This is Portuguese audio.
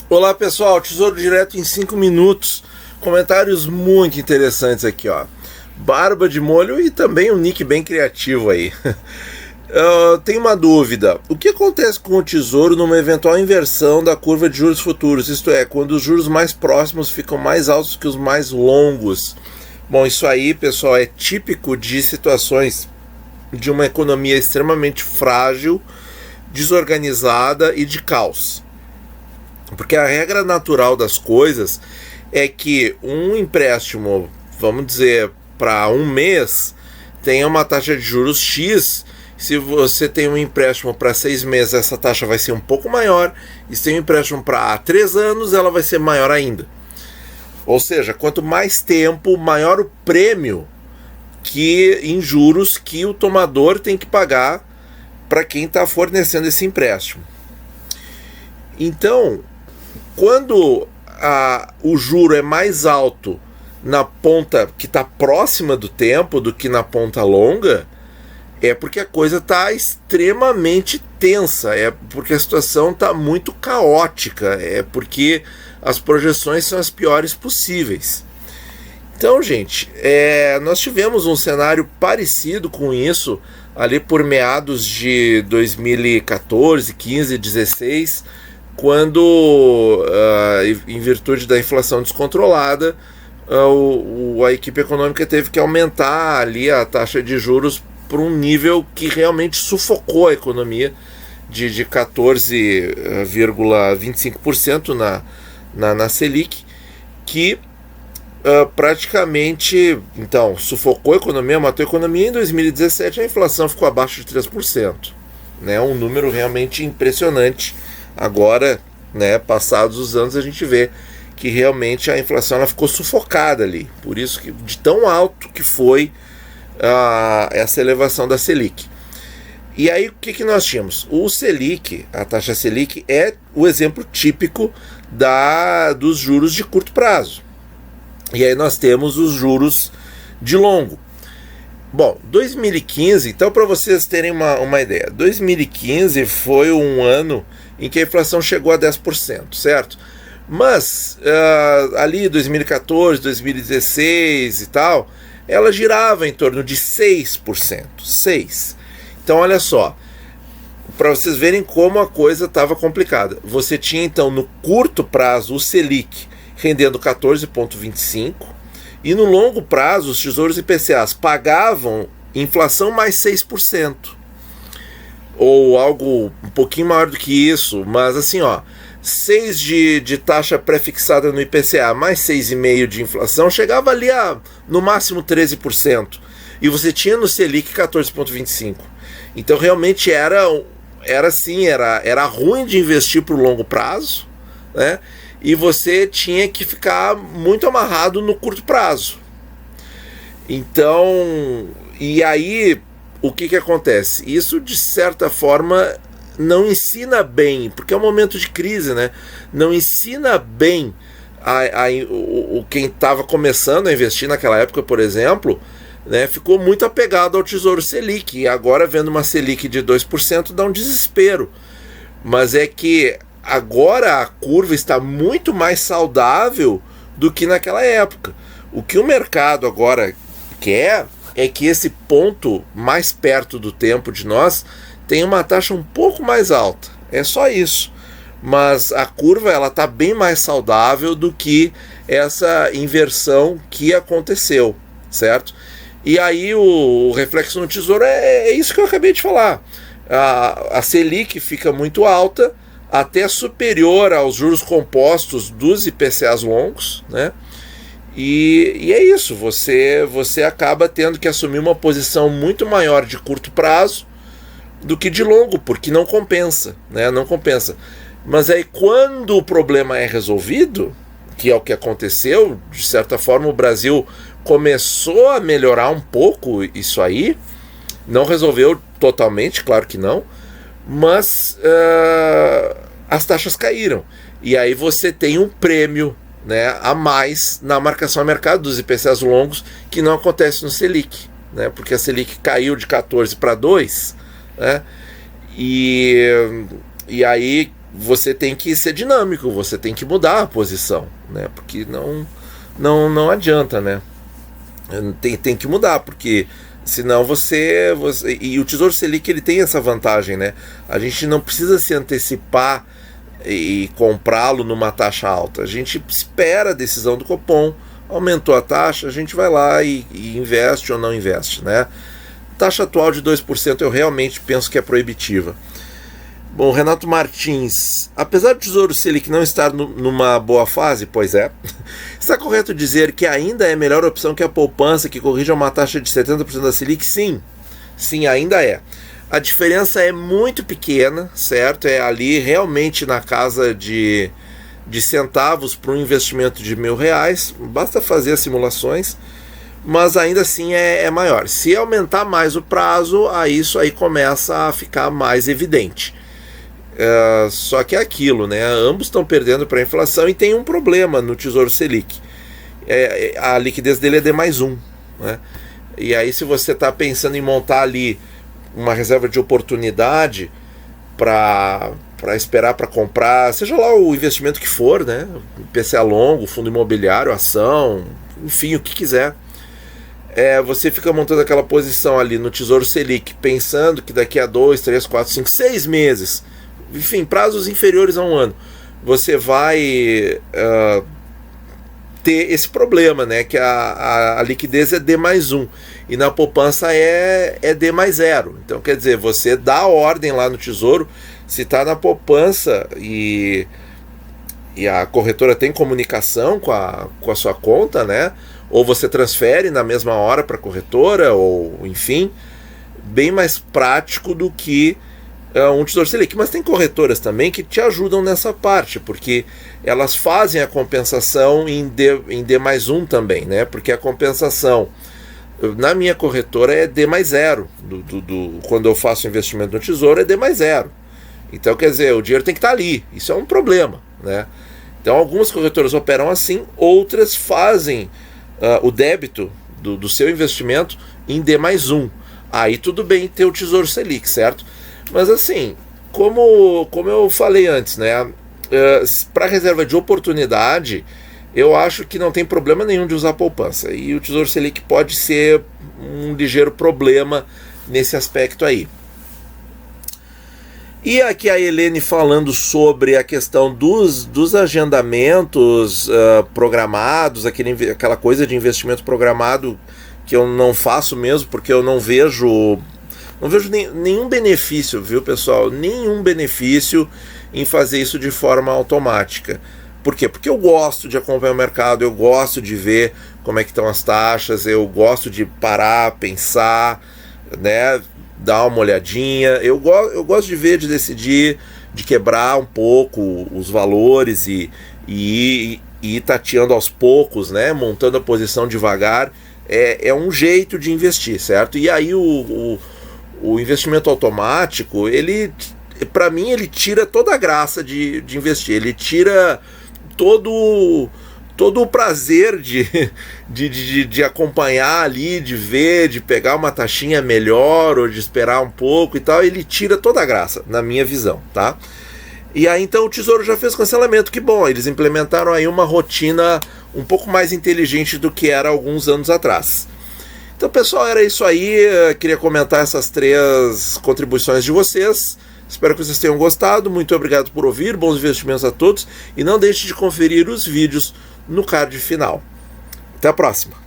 Olá pessoal, Tesouro Direto em 5 minutos. Comentários muito interessantes aqui, ó. Barba de molho e também um nick bem criativo aí. Tenho uma dúvida. O que acontece com o Tesouro numa eventual inversão da curva de juros futuros? Isto é, quando os juros mais próximos ficam mais altos que os mais longos. Bom, isso aí, pessoal, é típico de situações de uma economia extremamente frágil, desorganizada e de caos. Porque a regra natural das coisas é que um empréstimo, vamos dizer, para um mês, tenha uma taxa de juros X. Se você tem um empréstimo para 6 meses, essa taxa vai ser um pouco maior. E se tem um empréstimo para 3 anos, ela vai ser maior ainda. Ou seja, quanto mais tempo, maior o prêmio em juros que o tomador tem que pagar para quem está fornecendo esse empréstimo. Então, quando o juro é mais alto na ponta que está próxima do tempo do que na ponta longa, é porque a coisa está extremamente tensa, é porque a situação está muito caótica, é porque as projeções são as piores possíveis. Então, gente, nós tivemos um cenário parecido com isso ali por meados de 2014, 15, 16, quando, em virtude da inflação descontrolada, a equipe econômica teve que aumentar ali a taxa de juros para um nível que realmente sufocou a economia de 14,25% na Selic, que praticamente, então, sufocou a economia, matou a economia. Em 2017 a inflação ficou abaixo de 3%, né? Um número realmente impressionante. Agora, né, passados os anos, a gente vê que realmente a inflação ela ficou sufocada ali. Por isso que de tão alto que foi essa elevação da Selic. E aí o que nós tínhamos? O Selic, a taxa Selic, é o exemplo típico dos juros de curto prazo. E aí nós temos os juros de longo. Bom, 2015, então para vocês terem uma ideia, 2015 foi um ano em que a inflação chegou a 10%, certo? Mas ali 2014, 2016 e tal, ela girava em torno de 6%. 6%. Então olha só, para vocês verem como a coisa estava complicada. Você tinha então no curto prazo o Selic rendendo 14,25%, e no longo prazo os tesouros IPCAs pagavam inflação mais 6%, ou algo um pouquinho maior do que isso, mas assim, 6 de taxa pré-fixada no IPCA mais 6,5% de inflação, chegava ali a no máximo 13%, e você tinha no Selic 14,25%. Então realmente era ruim de investir para o longo prazo, né? E você tinha que ficar muito amarrado no curto prazo. Então, e aí o que acontece? Isso de certa forma não ensina bem, porque é um momento de crise, né? Não ensina bem quem estava começando a investir naquela época, por exemplo, né? Ficou muito apegado ao Tesouro Selic, e agora vendo uma Selic de 2% dá um desespero. Mas é que agora a curva está muito mais saudável do que naquela época. O que o mercado agora quer é que esse ponto mais perto do tempo de nós tenha uma taxa um pouco mais alta. É só isso. Mas a curva ela está bem mais saudável do que essa inversão que aconteceu, certo? E aí o reflexo no Tesouro é isso que eu acabei de falar. A Selic fica muito alta, até superior aos juros compostos dos IPCAs longos, né? E é isso, você acaba tendo que assumir uma posição muito maior de curto prazo do que de longo, porque não compensa, né? Não compensa. Mas aí quando o problema é resolvido, que é o que aconteceu, de certa forma o Brasil começou a melhorar um pouco isso aí, não resolveu totalmente, claro que não, mas as taxas caíram. E aí você tem um prêmio, né, a mais na marcação a mercado dos IPCAs longos, que não acontece no Selic, né, porque a Selic caiu de 14 para 2, né, e aí você tem que ser dinâmico, você tem que mudar a posição, né? Porque não adianta, né? Tem que mudar, porque senão você... E o Tesouro Selic, ele tem essa vantagem, né? A gente não precisa se antecipar e comprá-lo numa taxa alta. A gente espera a decisão do Copom, aumentou a taxa, a gente vai lá e investe ou não investe, né? Taxa atual de 2% eu realmente penso que é proibitiva. Bom, Renato Martins, apesar do Tesouro Selic não estar numa boa fase, pois é, está correto dizer que ainda é melhor opção que a poupança, que corrija uma taxa de 70% da Selic? Sim, ainda é. A diferença é muito pequena, certo? É ali realmente na casa de centavos para um investimento de R$1.000, basta fazer as simulações, mas ainda assim é maior. Se aumentar mais o prazo, aí isso aí começa a ficar mais evidente. Só que é aquilo, né? Ambos estão perdendo para a inflação e tem um problema no Tesouro Selic. A liquidez dele é D+1, né? E aí, se você está pensando em montar ali uma reserva de oportunidade para esperar para comprar, seja lá o investimento que for, né? PCA longo, fundo imobiliário, ação, enfim, o que quiser. Você fica montando aquela posição ali no Tesouro Selic, pensando que daqui a 2, 3, 4, 5, 6 meses, enfim, prazos inferiores a um ano, você vai ter esse problema, né? Que a liquidez é D+1 e na poupança é D+0. Então, quer dizer, você dá a ordem lá no Tesouro, se está na poupança e a corretora tem comunicação com a sua conta, né? Ou você transfere na mesma hora para a corretora, ou enfim, bem mais prático do que um Tesouro Selic. Mas tem corretoras também que te ajudam nessa parte, porque elas fazem a compensação em D+1 também, né? Porque a compensação na minha corretora é D+0. Quando eu faço investimento no Tesouro é D+0. Então, quer dizer, o dinheiro tem que estar ali. Isso é um problema, né? Então, algumas corretoras operam assim, outras fazem o débito do seu investimento em D+1. Aí tudo bem ter o Tesouro Selic, certo? Mas assim, como eu falei antes, né? Para reserva de oportunidade, eu acho que não tem problema nenhum de usar poupança. E o Tesouro Selic pode ser um ligeiro problema nesse aspecto aí. E aqui a Helene falando sobre a questão dos agendamentos programados, aquela coisa de investimento programado que eu não faço mesmo, porque eu não vejo nenhum benefício, viu, pessoal? Nenhum benefício em fazer isso de forma automática. Por quê? Porque eu gosto de acompanhar o mercado, eu gosto de ver como é que estão as taxas, eu gosto de parar, pensar, né? Dar uma olhadinha. Eu gosto de ver, de decidir, de quebrar um pouco os valores e ir tateando aos poucos, né? Montando a posição devagar. É um jeito de investir, certo? E aí o investimento automático, para mim, ele tira toda a graça de investir. Ele tira todo o prazer de acompanhar ali, de ver, de pegar uma taxinha melhor ou de esperar um pouco e tal. Ele tira toda a graça, na minha visão, tá? E aí então o Tesouro já fez cancelamento, que bom, eles implementaram aí uma rotina um pouco mais inteligente do que era alguns anos atrás. Então, pessoal, era isso aí. Eu queria comentar essas 3 contribuições de vocês. Espero que vocês tenham gostado. Muito obrigado por ouvir. Bons investimentos a todos. E não deixe de conferir os vídeos no card final. Até a próxima.